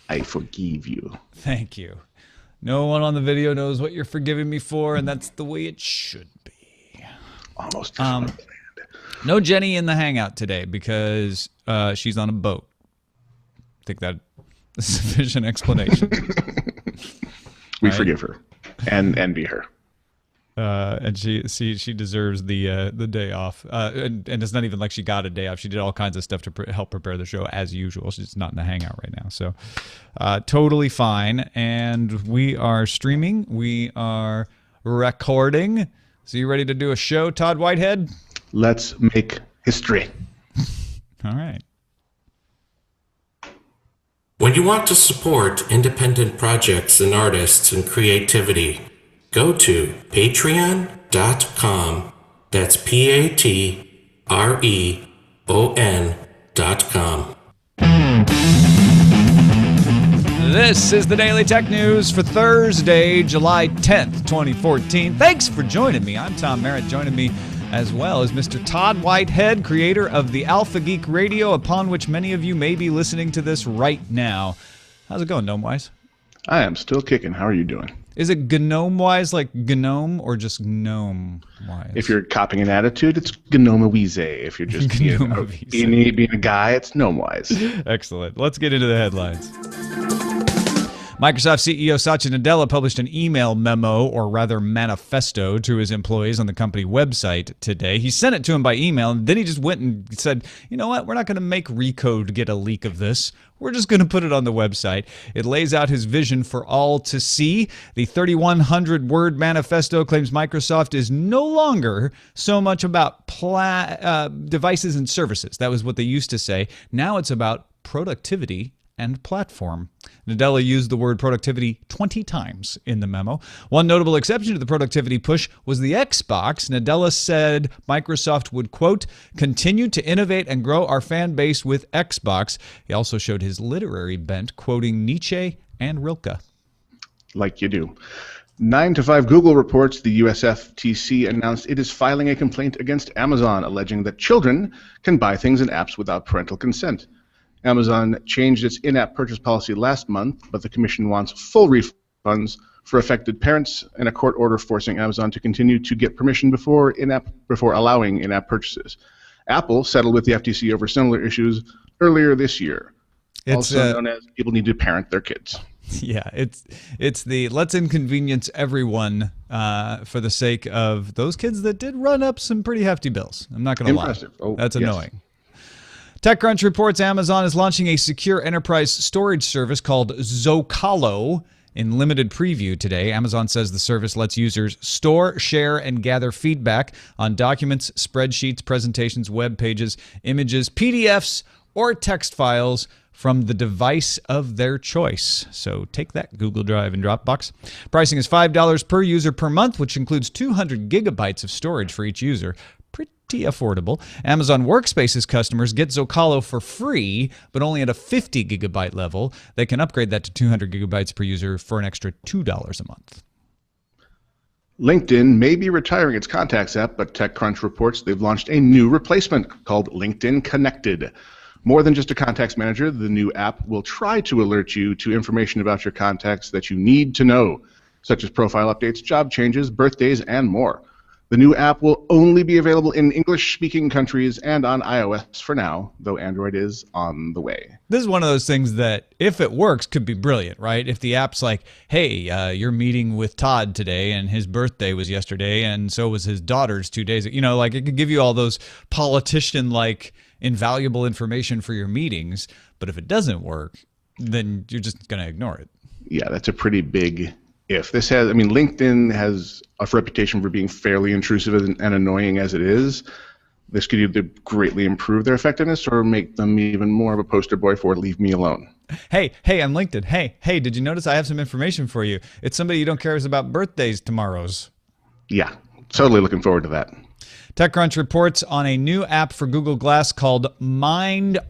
I forgive you. Thank you. No one on the video knows what you're forgiving me for, and that's the way it should be. Almost just unplanned. No Jenny in the hangout today because she's on a boat. I think that is a sufficient explanation. We forgive her and envy her. And she deserves the day off. And it's not even like she got a day off. She did all kinds of stuff to help prepare the show as usual. She's not in the hangout right now. So totally fine. And we are streaming. We are recording. So you ready to do a show, Todd Whitehead? Let's make history. All right. When you want to support independent projects and artists and creativity, go to patreon.com. That's patreon.com. This is the Daily Tech News for Thursday, July 10th, 2014. Thanks for joining me. I'm Tom Merritt. Joining me as well as Mr. Todd Whitehead, creator of the Alpha Geek Radio, upon which many of you may be listening to this right now. How's it going, Gnome-wise? I am still kicking. How are you doing? Is it gnome-wise like gnome or just gnome-wise? If you're copying an attitude, it's gnome-wise. If you're just being a guy, it's gnome-wise. Excellent. Let's get into the headlines. Microsoft CEO Satya Nadella published an email memo, or rather manifesto, to his employees on the company website today. He sent it to them by email, and then he just went and said, you know what, we're not going to make Recode get a leak of this. We're just going to put it on the website. It lays out his vision for all to see. The 3,100-word manifesto claims Microsoft is no longer so much about devices and services. That was what they used to say. Now it's about productivity and platform. Nadella used the word productivity 20 times in the memo. One notable exception to the productivity push was the Xbox. Nadella said Microsoft would, quote, continue to innovate and grow our fan base with Xbox. He also showed his literary bent, quoting Nietzsche and Rilke. Like you do. 9 to 5 Google reports the US FTC announced it is filing a complaint against Amazon, alleging that children can buy things and apps without parental consent. Amazon changed its in-app purchase policy last month, but the commission wants full refunds for affected parents and a court order forcing Amazon to continue to get permission before allowing in-app purchases. Apple settled with the FTC over similar issues earlier this year, also known as people need to parent their kids. Yeah, it's the let's inconvenience everyone for the sake of those kids that did run up some pretty hefty bills. I'm not going to lie. Oh, that's annoying. TechCrunch reports Amazon is launching a secure enterprise storage service called Zocalo in limited preview today. Amazon says the service lets users store, share, and gather feedback on documents, spreadsheets, presentations, web pages, images, PDFs, or text files from the device of their choice. So take that, Google Drive and Dropbox. Pricing is $5 per user per month, which includes 200 gigabytes of storage for each user. Pretty affordable. Amazon Workspace's customers get Zocalo for free, but only at a 50 gigabyte level. They can upgrade that to 200 gigabytes per user for an extra $2 a month. LinkedIn may be retiring its contacts app, but TechCrunch reports they've launched a new replacement called LinkedIn Connected. More than just a contacts manager, the new app will try to alert you to information about your contacts that you need to know, such as profile updates, job changes, birthdays, and more. The new app will only be available in English-speaking countries and on iOS for now, though Android is on the way. This is one of those things that, if it works, could be brilliant, right? If the app's like, hey, you're meeting with Todd today, and his birthday was yesterday, and so was his daughter's 2 days ago. You know, like it could give you all those politician-like invaluable information for your meetings, but if it doesn't work, then you're just going to ignore it. Yeah, that's a pretty big if. LinkedIn has a reputation for being fairly intrusive and annoying as it is. This could either greatly improve their effectiveness or make them even more of a poster boy for leave me alone. Hey, I'm LinkedIn. Hey, did you notice I have some information for you? It's somebody you don't care about birthdays tomorrow's. Yeah, totally looking forward to that. TechCrunch reports on a new app for Google Glass called MindRDR.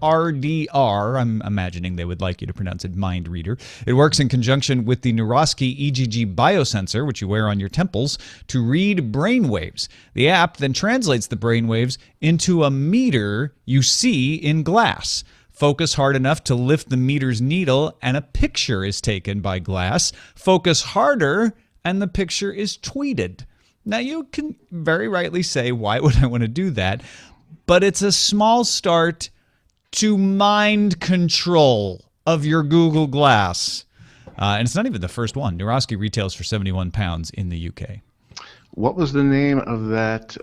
I'm imagining they would like you to pronounce it Mind Reader. It works in conjunction with the Neuroski EGG biosensor, which you wear on your temples, to read brainwaves. The app then translates the brainwaves into a meter you see in glass. Focus hard enough to lift the meter's needle, and a picture is taken by glass. Focus harder, and the picture is tweeted. Now, you can very rightly say, why would I want to do that? But it's a small start to mind control of your Google Glass. And it's not even the first one. Nuroski retails for £71 in the UK. What was the name of that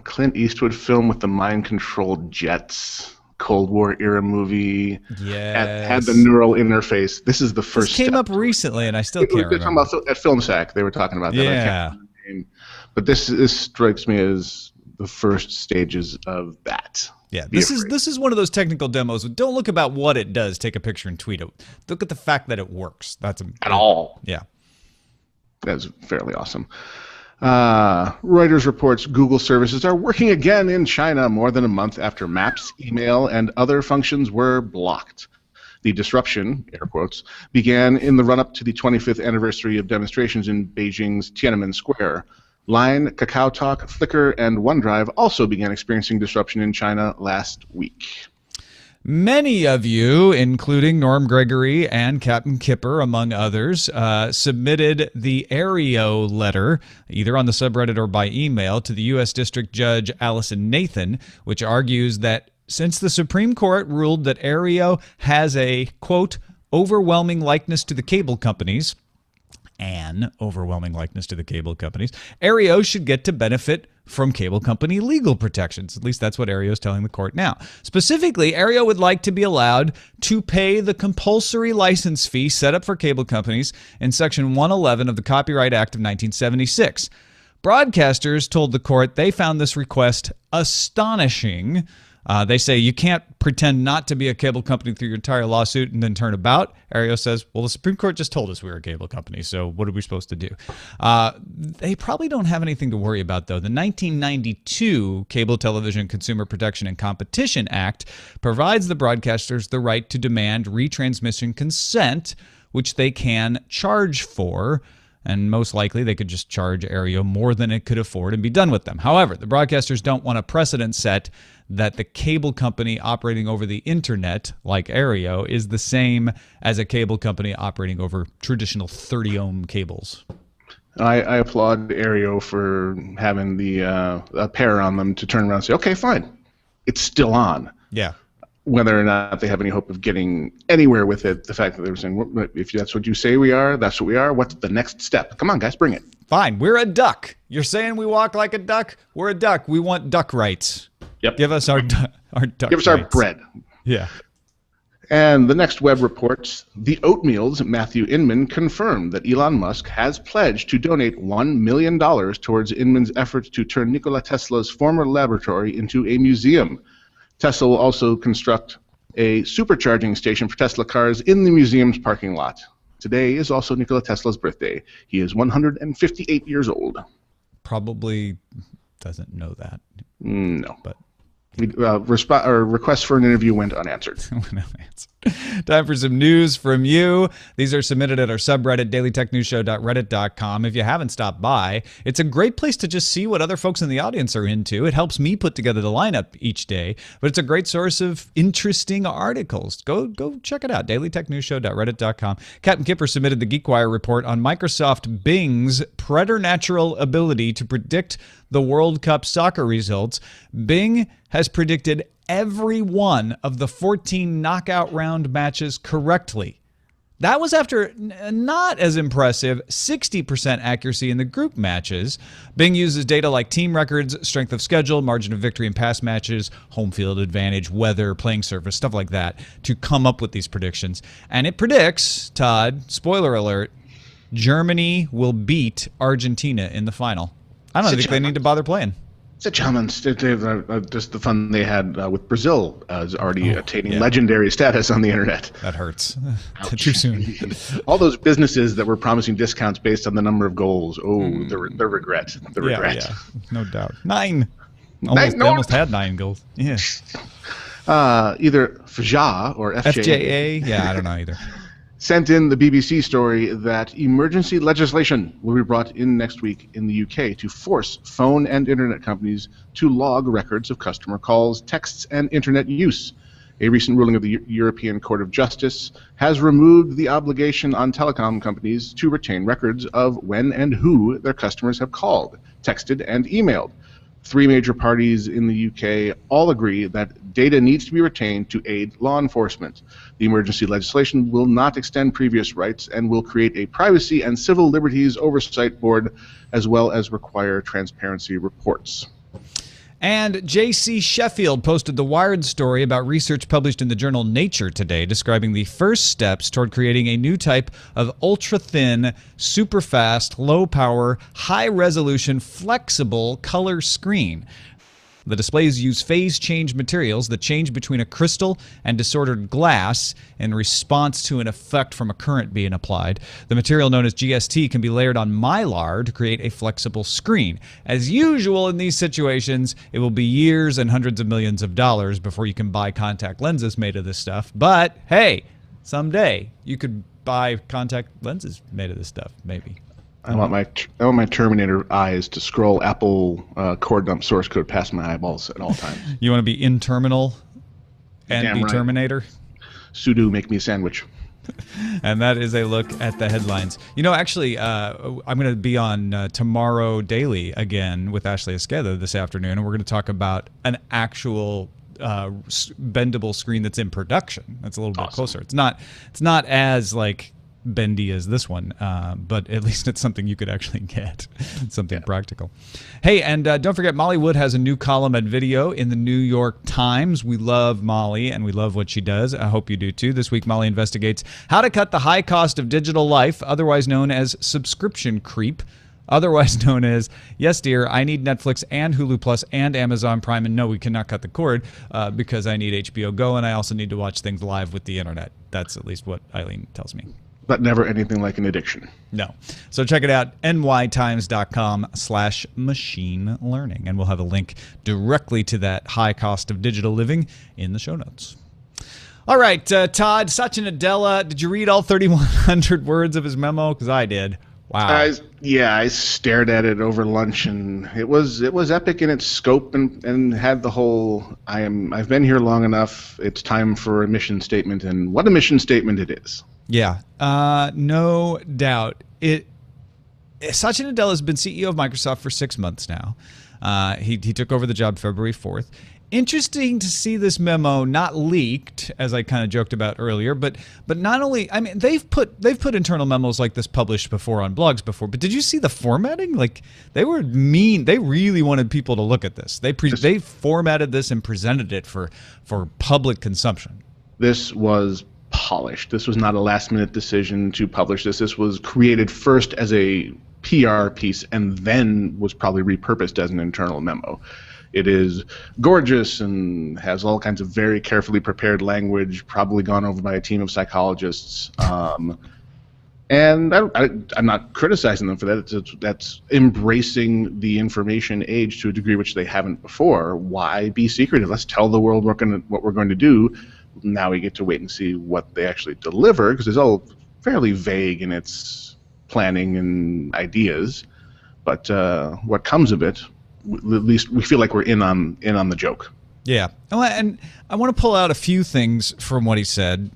Clint Eastwood film with the mind-controlled jets? Cold War era movie. Yes. Had the neural interface. This is the first. This came up recently, and I still can't remember. About, at FilmSack, they were talking about that. Yeah. I can't remember the name. But this strikes me as the first stages of that. Yeah, this is one of those technical demos. Don't look about what it does. Take a picture and tweet it. Look at the fact that it works. That's at all. Yeah, that's fairly awesome. Reuters reports Google services are working again in China more than a month after Maps, email, and other functions were blocked. The disruption, air quotes, began in the run-up to the 25th anniversary of demonstrations in Beijing's Tiananmen Square. Line, KakaoTalk, Flickr, and OneDrive also began experiencing disruption in China last week. Many of you, including Norm Gregory and Captain Kipper, among others, submitted the Aereo letter, either on the subreddit or by email, to the U.S. District Judge Allison Nathan, which argues that since the Supreme Court ruled that Aereo has a, quote, overwhelming likeness to the cable companies, Aereo should get to benefit from cable company legal protections. At least that's what Aereo is telling the court now. Specifically, Aereo would like to be allowed to pay the compulsory license fee set up for cable companies in Section 111 of the Copyright Act of 1976. Broadcasters told the court they found this request astonishing. They say you can't pretend not to be a cable company through your entire lawsuit and then turn about. Aereo says, well, the Supreme Court just told us we were a cable company, so what are we supposed to do? They probably don't have anything to worry about, though. The 1992 Cable Television Consumer Protection and Competition Act provides the broadcasters the right to demand retransmission consent, which they can charge for. And most likely they could just charge Aereo more than it could afford and be done with them. However, the broadcasters don't want a precedent set that the cable company operating over the internet, like Aereo, is the same as a cable company operating over traditional 30-ohm cables. I applaud Aereo for having the a pair on them to turn around and say, okay, fine, it's still on. Yeah. Whether or not they have any hope of getting anywhere with it, the fact that they were saying, if that's what you say we are, that's what we are, what's the next step? Come on, guys, bring it. Fine, we're a duck. You're saying we walk like a duck? We're a duck. We want duck rights. Yep. Give us our duck Give us rights. our bread. Yeah. And the next web reports, the Oatmeal's Matthew Inman confirmed that Elon Musk has pledged to donate $1 million towards Inman's efforts to turn Nikola Tesla's former laboratory into a museum. Tesla will also construct a supercharging station for Tesla cars in the museum's parking lot. Today is also Nikola Tesla's birthday. He is 158 years old. Probably doesn't know that. No. But requests for an interview went unanswered. Time for some news from you. These are submitted at our subreddit, dailytechnewsshow.reddit.com. If you haven't stopped by, it's a great place to just see what other folks in the audience are into. It helps me put together the lineup each day, but it's a great source of interesting articles. Go check it out, dailytechnewsshow.reddit.com. Captain Kipper submitted the GeekWire report on Microsoft Bing's preternatural ability to predict the World Cup soccer results. Bing has predicted every one of the 14 knockout round matches correctly. That was after not as impressive 60% accuracy in the group matches. Bing uses data like team records, strength of schedule, margin of victory in past matches, home field advantage, weather, playing surface, stuff like that, to come up with these predictions. And it predicts, Todd, spoiler alert, Germany will beat Argentina in the final. I don't think they need to bother playing. Just the fun they had with Brazil is already attaining legendary status on the internet. That hurts. Too soon. All those businesses that were promising discounts based on the number of goals. Oh, the regret. The regret. Yeah, no doubt. 9. They almost had 9 goals. Yeah. Either FJA or FJA. Yeah, I don't know either. Sent in the BBC story that emergency legislation will be brought in next week in the UK to force phone and internet companies to log records of customer calls, texts, and internet use. A recent ruling of the European Court of Justice has removed the obligation on telecom companies to retain records of when and who their customers have called, texted, and emailed. 3 major parties in the UK all agree that data needs to be retained to aid law enforcement. The emergency legislation will not extend previous rights and will create a privacy and civil liberties oversight board, as well as require transparency reports. And J.C. Sheffield posted the Wired story about research published in the journal Nature today, describing the first steps toward creating a new type of ultra-thin, super-fast, low-power, high-resolution, flexible color screen. The displays use phase change materials that change between a crystal and disordered glass in response to an effect from a current being applied. The material known as GST can be layered on mylar to create a flexible screen. As usual in these situations, it will be years and hundreds of millions of dollars before you can buy contact lenses made of this stuff. But hey, someday you could buy contact lenses made of this stuff, maybe. I want my Terminator eyes to scroll Apple core dump source code past my eyeballs at all times. You want to be in terminal and Damn be right. Terminator? Sudo, make me a sandwich. And that is a look at the headlines. You know, actually, I'm going to be on Tomorrow Daily again with Ashley Esqueda this afternoon, and we're going to talk about an actual bendable screen that's in production. That's a little bit closer. It's not as like bendy as this one, but at least it's something you could actually get. Something practical. Hey, and don't forget, Molly Wood has a new column and video in the New York Times. We love Molly, and we love what she does. I hope you do too. This week, Molly investigates how to cut the high cost of digital life, otherwise known as subscription creep. Otherwise known as, yes, dear, I need Netflix and Hulu Plus and Amazon Prime, and no, we cannot cut the cord because I need HBO Go, and I also need to watch things live with the internet. That's at least what Eileen tells me. But never anything like an addiction. No. So check it out, nytimes.com/machine learning. And we'll have a link directly to that high cost of digital living in the show notes. All right, Todd, Satya Nadella, did you read all 3,100 words of his memo? Because I did. Wow. I stared at it over lunch, and it was epic in its scope, and had the whole I've been here long enough, it's time for a mission statement, and what a mission statement it is. Yeah, no doubt. Satya Nadella has been CEO of Microsoft for 6 months now. He took over the job February 4th. Interesting to see this memo not leaked, as I kind of joked about earlier, but not only, I mean, they've put internal memos like this published before on blogs before, but did you see the formatting? Like, they were mean. They really wanted people to look at this. They formatted this and presented it for public consumption. This was polished. This was not a last-minute decision to publish this. This was created first as a PR piece and then was probably repurposed as an internal memo. It is gorgeous and has all kinds of very carefully prepared language, probably gone over by a team of psychologists. And I'm not criticizing them for that. That's embracing the information age to a degree which they haven't before. Why be secretive? Let's tell the world what we're going to do. Now we get to wait and see what they actually deliver, because it's all fairly vague in its planning and ideas. But what comes of it, at least we feel like we're in on the joke. Yeah, and I want to pull out a few things from what he said.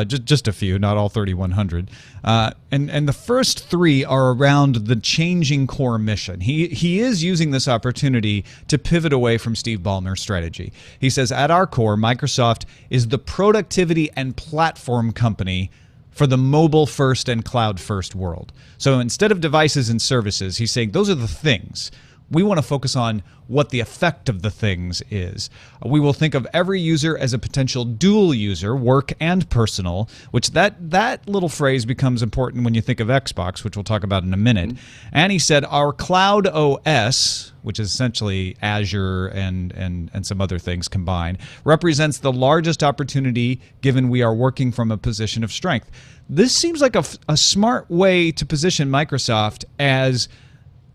Just a few, not all 3,100. And the first 3 are around the changing core mission. He is using this opportunity to pivot away from Steve Ballmer's strategy. He says, at our core, Microsoft is the productivity and platform company for the mobile-first and cloud-first world. So instead of devices and services, he's saying those are the things. We want to focus on what the effect of the things is. We will think of every user as a potential dual user, work and personal, which that little phrase becomes important when you think of Xbox, which we'll talk about in a minute. Mm-hmm. And he said our cloud OS, which is essentially Azure and some other things combined, represents the largest opportunity given we are working from a position of strength. This seems like a smart way to position Microsoft as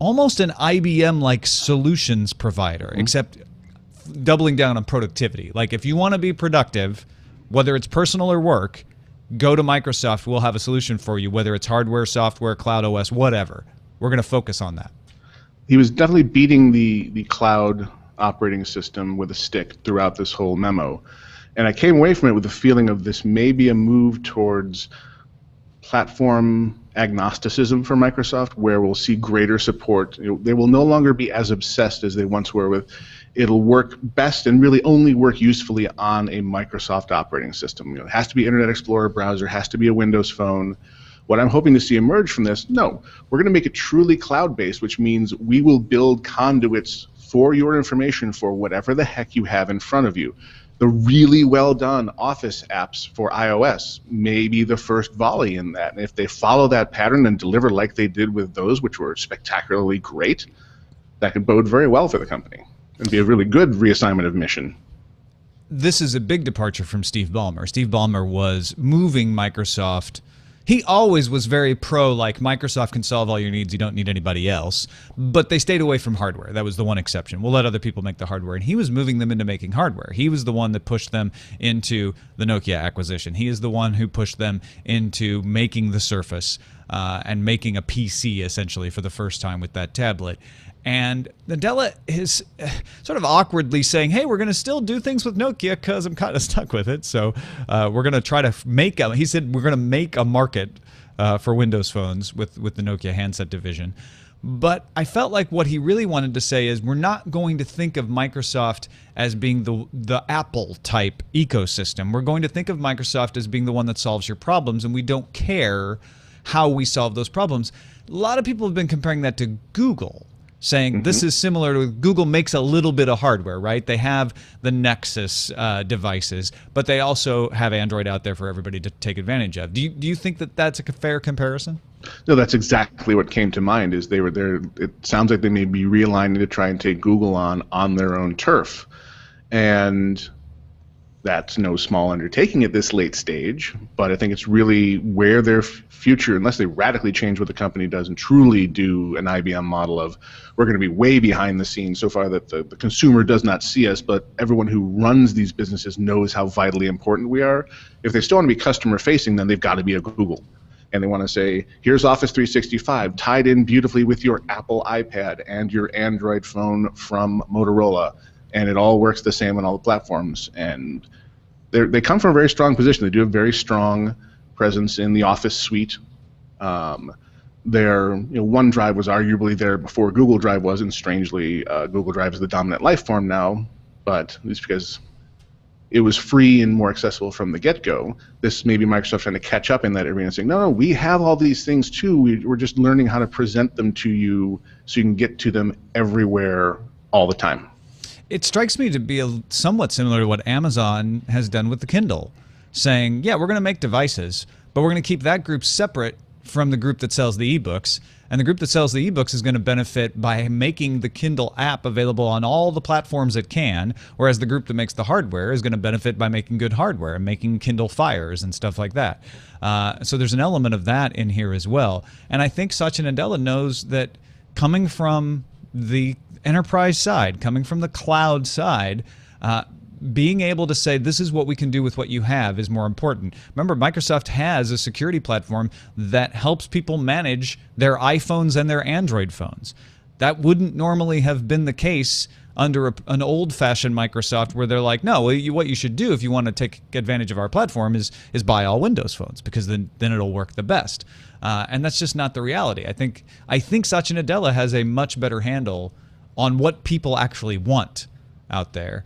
almost an IBM-like solutions provider, except doubling down on productivity. Like, if you want to be productive, whether it's personal or work, go to Microsoft. We'll have a solution for you, whether it's hardware, software, cloud OS, whatever. We're going to focus on that. He was definitely beating the cloud operating system with a stick throughout this whole memo. And I came away from it with the feeling of this may be a move towards platform agnosticism for Microsoft, where we'll see greater support. They will no longer be as obsessed as they once were with, it'll work best and really only work usefully on a Microsoft operating system. It has to be Internet Explorer browser, has to be a Windows phone. What I'm hoping to see emerge from this, no, we're going to make it truly cloud-based, which means we will build conduits for your information for whatever the heck you have in front of you. The really well-done Office apps for iOS may be the first volley in that. And if they follow that pattern and deliver like they did with those, which were spectacularly great, that could bode very well for the company and be a really good reassignment of mission. This is a big departure from Steve Ballmer. Steve Ballmer was moving Microsoft. He always was very pro, like, Microsoft can solve all your needs, you don't need anybody else. But they stayed away from hardware. That was the one exception. We'll let other people make the hardware. And he was moving them into making hardware. He was the one that pushed them into the Nokia acquisition. He is the one who pushed them into making the Surface and making a PC, essentially, for the first time with that tablet. And Nadella is sort of awkwardly saying, hey, we're going to still do things with Nokia because I'm kind of stuck with it. So we're going to try to make a, he said, we're going to make a market for Windows phones with the Nokia handset division. But I felt like what he really wanted to say is we're not going to think of Microsoft as being the Apple type ecosystem. We're going to think of Microsoft as being the one that solves your problems, and we don't care how we solve those problems. A lot of people have been comparing that to Google, saying this is similar to Google makes a little bit of hardware, right? They have the Nexus devices, but they also have Android out there for everybody to take advantage of. Do you think that that's a fair comparison? No, that's exactly what came to mind. Is they were there. It sounds like they may be realigning to try and take Google on their own turf, and that's no small undertaking at this late stage, but I think it's really where their future, unless they radically change what the company does and truly do an IBM model of, we're going to be way behind the scenes so far that the consumer does not see us, but everyone who runs these businesses knows how vitally important we are. If they still want to be customer facing, then they've got to be a Google. And they want to say, here's Office 365 tied in beautifully with your Apple iPad and your Android phone from Motorola, and it all works the same on all the platforms. And they come from a very strong position. They do have very strong presence in the Office suite. Their OneDrive was arguably there before Google Drive was, and strangely, Google Drive is the dominant life form now. But it's because it was free and more accessible from the get-go. This may be Microsoft trying to catch up in that arena, saying, no, we have all these things too. We're just learning how to present them to you so you can get to them everywhere all the time. It strikes me to be somewhat similar to what Amazon has done with the Kindle, saying, yeah, we're going to make devices, but we're going to keep that group separate from the group that sells the ebooks. And the group that sells the ebooks is going to benefit by making the Kindle app available on all the platforms it can, whereas the group that makes the hardware is going to benefit by making good hardware and making Kindle Fires and stuff like that. So there's an element of that in here as well. And I think Satya Nadella knows that coming from the enterprise side, coming from the cloud side, being able to say this is what we can do with what you have is more important. Remember, Microsoft has a security platform that helps people manage their iPhones and their Android phones. That wouldn't normally have been the case under an old-fashioned Microsoft where they're like, no, what you should do if you want to take advantage of our platform is buy all Windows phones, because then it'll work the best. And that's just not the reality. I think Satya Nadella has a much better handle on what people actually want out there.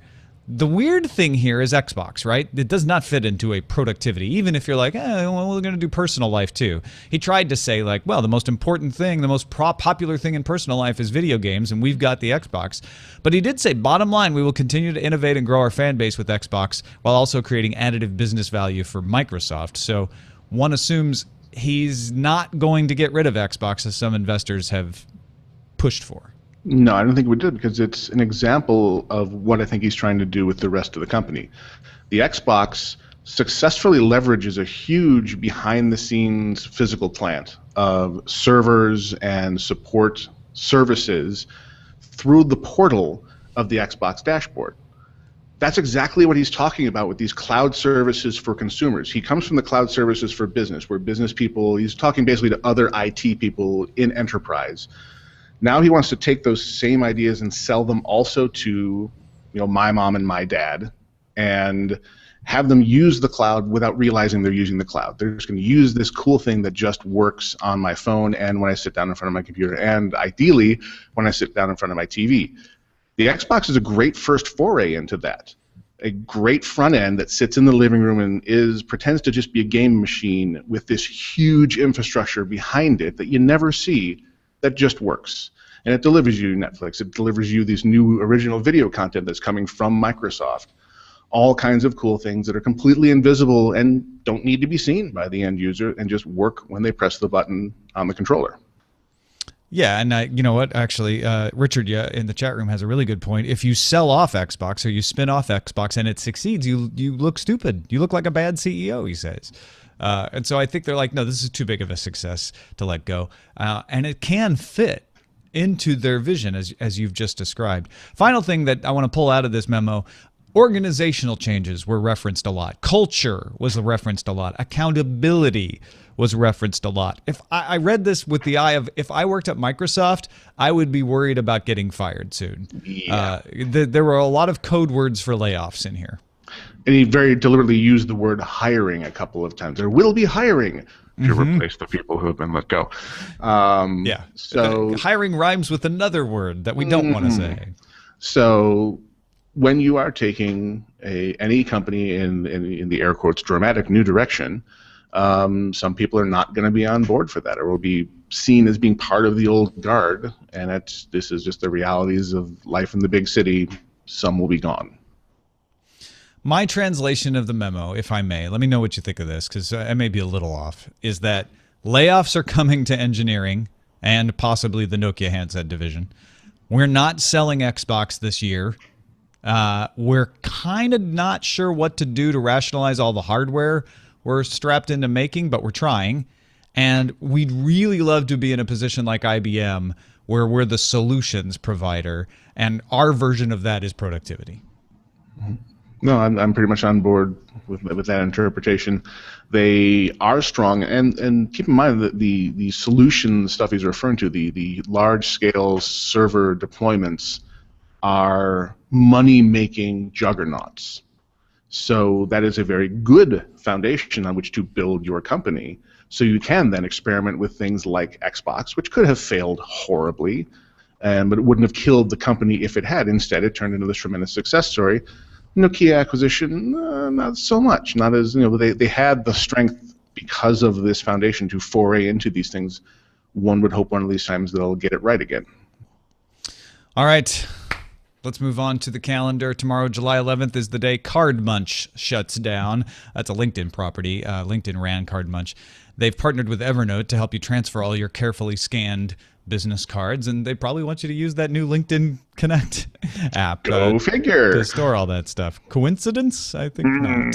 The weird thing here is Xbox, right? It does not fit into a productivity, even if you're like, well, we're going to do personal life too. He tried to say, like, well, the most important thing, the most popular thing in personal life is video games, and we've got the Xbox. But he did say, bottom line, we will continue to innovate and grow our fan base with Xbox while also creating additive business value for Microsoft. So one assumes he's not going to get rid of Xbox, as some investors have pushed for. No, I don't think we did, because it's an example of what I think he's trying to do with the rest of the company. The Xbox successfully leverages a huge behind-the-scenes physical plant of servers and support services through the portal of the Xbox dashboard. That's exactly what he's talking about with these cloud services for consumers. He comes from the cloud services for business, where business people, he's talking basically to other IT people in enterprise. Now he wants to take those same ideas and sell them also to, my mom and my dad, and have them use the cloud without realizing they're using the cloud. They're just going to use this cool thing that just works on my phone and when I sit down in front of my computer, and ideally when I sit down in front of my TV. The Xbox is a great first foray into that. A great front end that sits in the living room and pretends to just be a game machine with this huge infrastructure behind it that you never see, that just works. And it delivers you Netflix. It delivers you this new original video content that's coming from Microsoft. All kinds of cool things that are completely invisible and don't need to be seen by the end user and just work when they press the button on the controller. Yeah, and you know what? Actually, Richard in the chat room has a really good point. If you sell off Xbox or you spin off Xbox and it succeeds, you look stupid. You look like a bad CEO, he says. And so I think they're like, no, this is too big of a success to let go. And it can fit into their vision, as you've just described. Final thing that I want to pull out of this memo, organizational changes were referenced a lot. Culture was referenced a lot. Accountability was referenced a lot. If I read this with the eye of, if I worked at Microsoft, I would be worried about getting fired soon. Yeah. There were a lot of code words for layoffs in here. And he very deliberately used the word hiring a couple of times. There will be hiring to replace the people who have been let go. Yeah. So hiring rhymes with another word that we don't want to say. So when you are taking any company in the air quotes dramatic new direction, some people are not going to be on board for that, or will be seen as being part of the old guard. And this is just the realities of life in the big city. Some will be gone. My translation of the memo, if I may, let me know what you think of this, because I may be a little off, is that layoffs are coming to engineering and possibly the Nokia handset division. We're not selling Xbox this year. We're kind of not sure what to do to rationalize all the hardware we're strapped into making, but we're trying. And we'd really love to be in a position like IBM where we're the solutions provider, and our version of that is productivity. No, I'm pretty much on board with that interpretation. They are strong, and keep in mind that the solution stuff he's referring to, the large-scale server deployments, are money-making juggernauts. So that is a very good foundation on which to build your company. So you can then experiment with things like Xbox, which could have failed horribly, but it wouldn't have killed the company if it had. Instead, it turned into this tremendous success story. Nokia acquisition, not so much. Not as, they had the strength because of this foundation to foray into these things. One would hope one of these times they'll get it right again. All right. Let's move on to the calendar. Tomorrow, July 11th, is the day Card Munch shuts down. That's a LinkedIn property. LinkedIn ran Card Munch. They've partnered with Evernote to help you transfer all your carefully scanned business cards, and they probably want you to use that new LinkedIn Connect app. Go figure. To store all that stuff. Coincidence? I think not.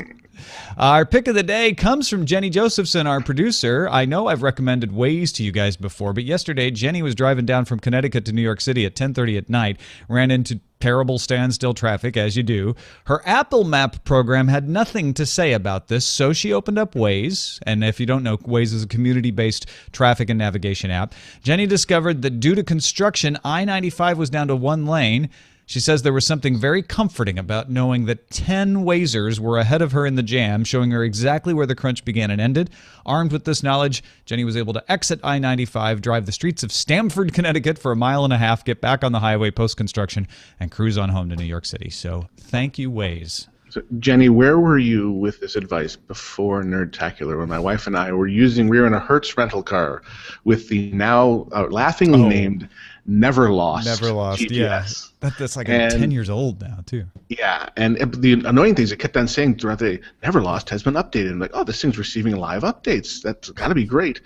Our pick of the day comes from Jenny Josephson, our producer. I know I've recommended Waze to you guys before, but yesterday Jenny was driving down from Connecticut to New York City at 10:30 at night, ran into terrible standstill traffic, as you do. Her Apple Map program had nothing to say about this, so she opened up Waze. And if you don't know, Waze is a community-based traffic and navigation app. Jenny discovered that due to construction, I-95 was down to one lane. She says there was something very comforting about knowing that 10 Wazers were ahead of her in the jam, showing her exactly where the crunch began and ended. Armed with this knowledge, Jenny was able to exit I-95, drive the streets of Stamford, Connecticut for 1.5 miles, get back on the highway post-construction, and cruise on home to New York City. So thank you, Waze. So, Jenny, where were you with this advice before Nerdtacular? When my wife and I were in a Hertz rental car with the now laughingly named Never Lost GPS. Yeah. That's like 10 years old now, too. Yeah, and the annoying thing is it kept on saying throughout the day, Never Lost has been updated. I'm like, oh, this thing's receiving live updates. That's got to be great.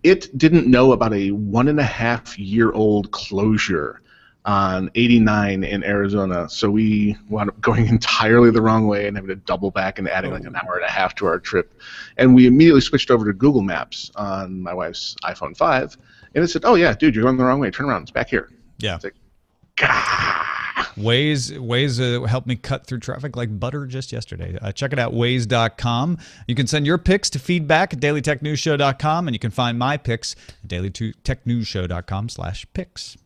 It didn't know about a 1.5-year-old closure on 89 in Arizona, so we wound up going entirely the wrong way and having to double back and adding like 1.5 hours to our trip. And we immediately switched over to Google Maps on my wife's iPhone 5, and it said, oh yeah, dude, you're going the wrong way. Turn around. It's back here. Yeah. It's like, gah! Waze helped me cut through traffic like butter just yesterday. Check it out, Waze.com. You can send your picks to feedback at dailytechnewsshow.com, and you can find my picks at dailytechnewsshow.com/picks.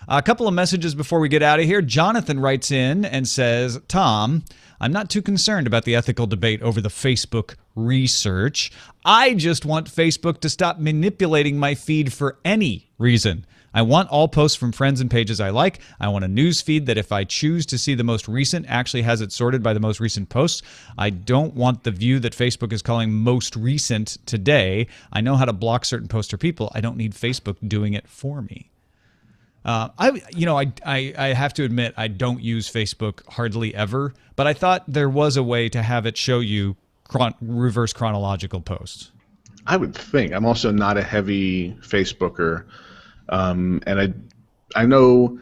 A couple of messages before we get out of here. Jonathan writes in and says, Tom, I'm not too concerned about the ethical debate over the Facebook research. I just want Facebook to stop manipulating my feed for any reason. I want all posts from friends and pages I like. I want a news feed that if I choose to see the most recent actually has it sorted by the most recent posts. I don't want the view that Facebook is calling most recent today. I know how to block certain posts or people. I don't need Facebook doing it for me. I have to admit I don't use Facebook hardly ever, but I thought there was a way to have it show you reverse chronological posts. I would think. I'm also not a heavy Facebooker. And I know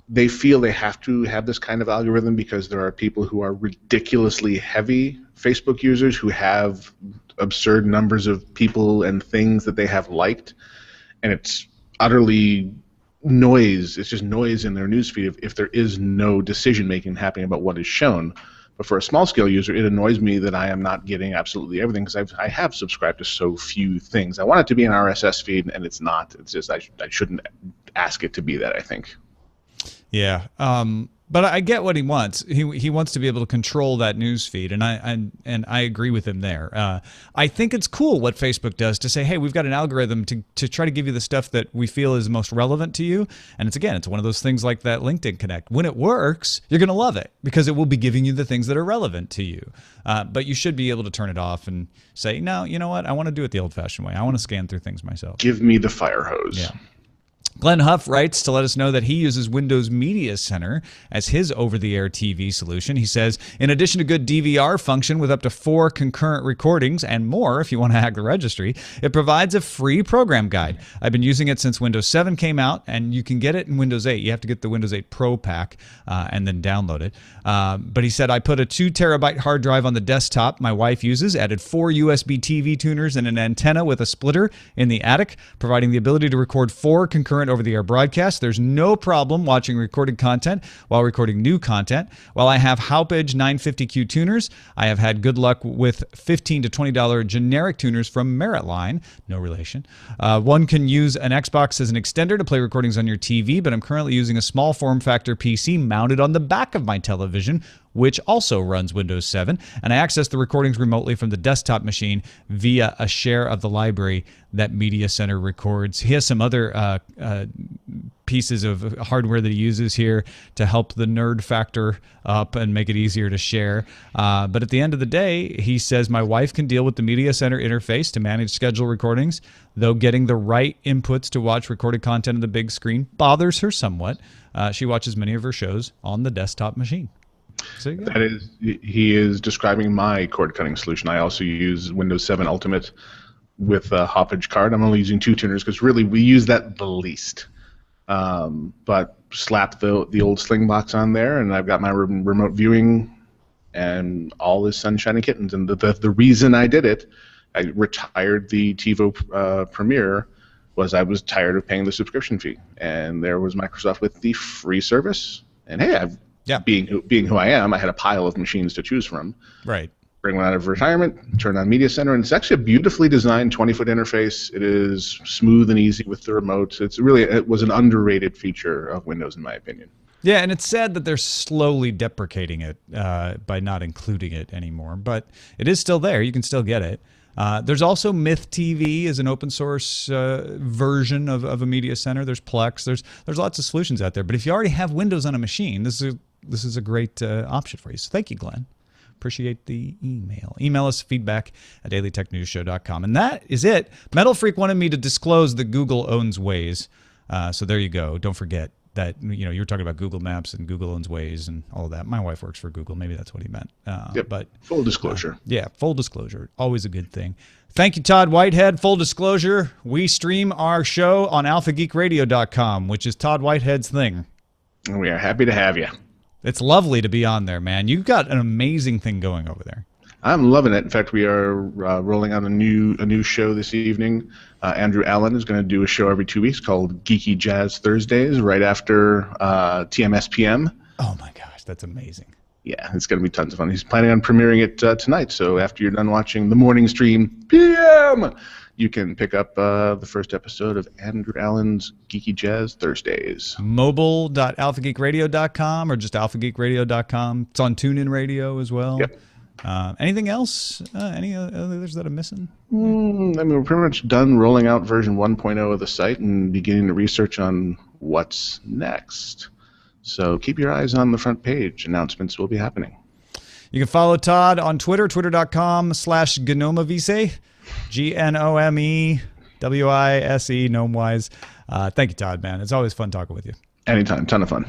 they feel they have to have this kind of algorithm because there are people who are ridiculously heavy Facebook users who have absurd numbers of people and things that they have liked, and it's utterly noise. It's just noise in their newsfeed if there is no decision making happening about what is shown. But for a small scale user, it annoys me that I am not getting absolutely everything because I have subscribed to so few things. I want it to be an RSS feed, and it's not. It's just I shouldn't ask it to be that, I think. Yeah. But I get what he wants. He wants to be able to control that news feed, and I agree with him there. I think it's cool what Facebook does to say, hey, we've got an algorithm to try to give you the stuff that we feel is most relevant to you. And it's one of those things like that LinkedIn Connect. When it works, you're going to love it because it will be giving you the things that are relevant to you. But you should be able to turn it off and say, no, you know what? I want to do it the old-fashioned way. I want to scan through things myself. Give me the fire hose. Yeah. Glenn Huff writes to let us know that he uses Windows Media Center as his over-the-air TV solution. He says, in addition to good DVR function with up to 4 concurrent recordings and more if you want to hack the registry, it provides a free program guide. I've been using it since Windows 7 came out, and you can get it in Windows 8. You have to get the Windows 8 Pro pack and then download it. But he said, I put a 2 terabyte hard drive on the desktop my wife uses, added 4 USB TV tuners and an antenna with a splitter in the attic, providing the ability to record 4 concurrent over-the-air broadcasts. There's no problem watching recorded content while recording new content. While I have Haupage 950Q tuners, I have had good luck with $15 to $20 generic tuners from Meritline. No relation. One can use an Xbox as an extender to play recordings on your TV, but I'm currently using a small form factor PC mounted on the back of my television, which also runs Windows 7, and I access the recordings remotely from the desktop machine via a share of the library that Media Center records. He has some other pieces of hardware that he uses here to help the nerd factor up and make it easier to share. But at the end of the day, he says, my wife can deal with the Media Center interface to manage schedule recordings, though getting the right inputs to watch recorded content on the big screen bothers her somewhat. She watches many of her shows on the desktop machine. So that is, he is describing my cord cutting solution. I also use Windows 7 Ultimate with a Haupage card. I'm only using 2 tuners because really we use that the least. But slap the old Sling box on there, and I've got my remote viewing, and all is sunshine and kittens. And the reason I did it, I retired the TiVo Premiere, was I was tired of paying the subscription fee, and there was Microsoft with the free service. And hey, being who I am, I had a pile of machines to choose from. Right. Bring one out of retirement, turn on Media Center, and it's actually a beautifully designed 20-foot interface. It is smooth and easy with the remote. It was an underrated feature of Windows, in my opinion. Yeah, and it's sad that they're slowly deprecating it by not including it anymore, but it is still there. You can still get it. There's also Myth TV as an open source version of a Media Center. There's Plex. There's lots of solutions out there. But if you already have Windows on a machine, this is a great option for you. So thank you, Glenn. Appreciate the email. Email us feedback@dailytechnewsshow.com. And that is it. Metal Freak wanted me to disclose that Google owns Waze. So there you go. Don't forget that, you were talking about Google Maps and Google owns Waze and all of that. My wife works for Google. Maybe that's what he meant. Yep. But full disclosure. Yeah, full disclosure. Always a good thing. Thank you, Todd Whitehead. Full disclosure, we stream our show on alphageekradio.com, which is Todd Whitehead's thing. And we are happy to have you. It's lovely to be on there, man. You've got an amazing thing going over there. I'm loving it. In fact, we are rolling out a new show this evening. Andrew Allen is going to do a show every 2 weeks called Geeky Jazz Thursdays, right after TMSPM. Oh my gosh, that's amazing. Yeah, it's going to be tons of fun. He's planning on premiering it tonight, so after you're done watching the morning stream, PM, you can pick up the first episode of Andrew Allen's Geeky Jazz Thursdays. Mobile.alphageekradio.com or just alphageekradio.com. It's on TuneIn Radio as well. Yep. Anything else? Any others that I'm missing? I mean, we're pretty much done rolling out version 1.0 of the site and beginning to research on what's next. So keep your eyes on the front page. Announcements will be happening. You can follow Todd on Twitter, twitter.com/Gnomewise, GNOMEWISE, Gnomewise. Thank you, Todd, man. It's always fun talking with you. Anytime. Ton of fun.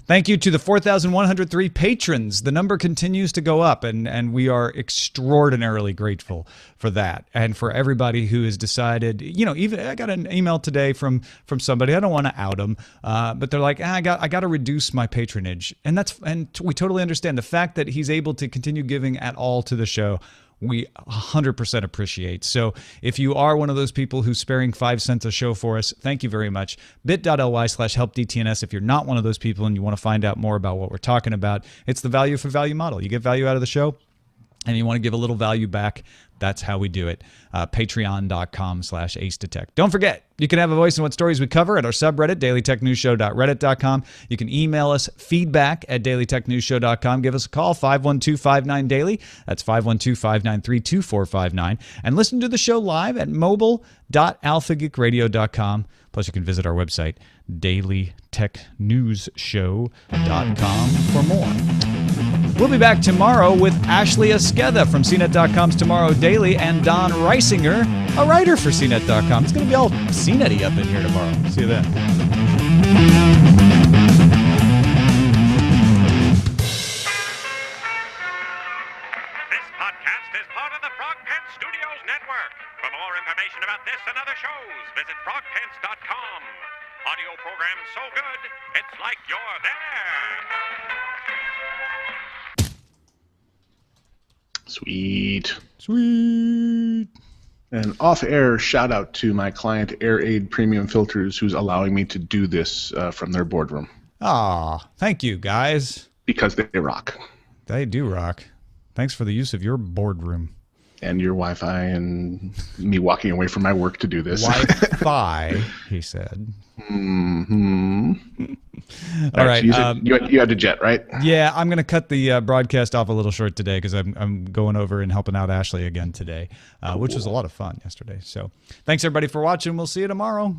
Thank you to the 4,103 patrons. The number continues to go up, and we are extraordinarily grateful for that. And for everybody who has decided, even I got an email today from somebody. I don't want to out them, but they're like, I got to reduce my patronage, and we totally understand the fact that he's able to continue giving at all to the show. We 100% appreciate. So if you are one of those people who's sparing 5 cents a show for us, thank you very much. bit.ly/helpdtns. If you're not one of those people and you want to find out more about what we're talking about, it's the value for value model. You get value out of the show and you want to give a little value back. That's how we do it. Patreon.com/acetotech. Don't forget, you can have a voice in what stories we cover at our subreddit, dailytechnewsshow.reddit.com. You can email us feedback@dailytechnewsshow.com. Give us a call, 512-59-DAILY. That's 512-593-2459. And listen to the show live at mobile.alphageekradio.com. Plus, you can visit our website, dailytechnewsshow.com, for more. We'll be back tomorrow with Ashley Esqueda from CNET.com's Tomorrow Daily and Don Reisinger, a writer for CNET.com. It's going to be all CNET-y up in here tomorrow. See you then. This podcast is part of the Frog Pants Studios Network. For more information about this and other shows, visit frogpants.com. Audio program so good, it's like you're there. Sweet. Sweet. An off-air shout-out to my client AirAid Premium Filters, who's allowing me to do this from their boardroom. Ah, thank you, guys. Because they rock. They do rock. Thanks for the use of your boardroom. And your Wi-Fi and me walking away from my work to do this. Wi-Fi, he said. Mm-hmm. All right. So you had to jet, right? Yeah, I'm going to cut the broadcast off a little short today because I'm going over and helping out Ashley again today, which was a lot of fun yesterday. So thanks, everybody, for watching. We'll see you tomorrow.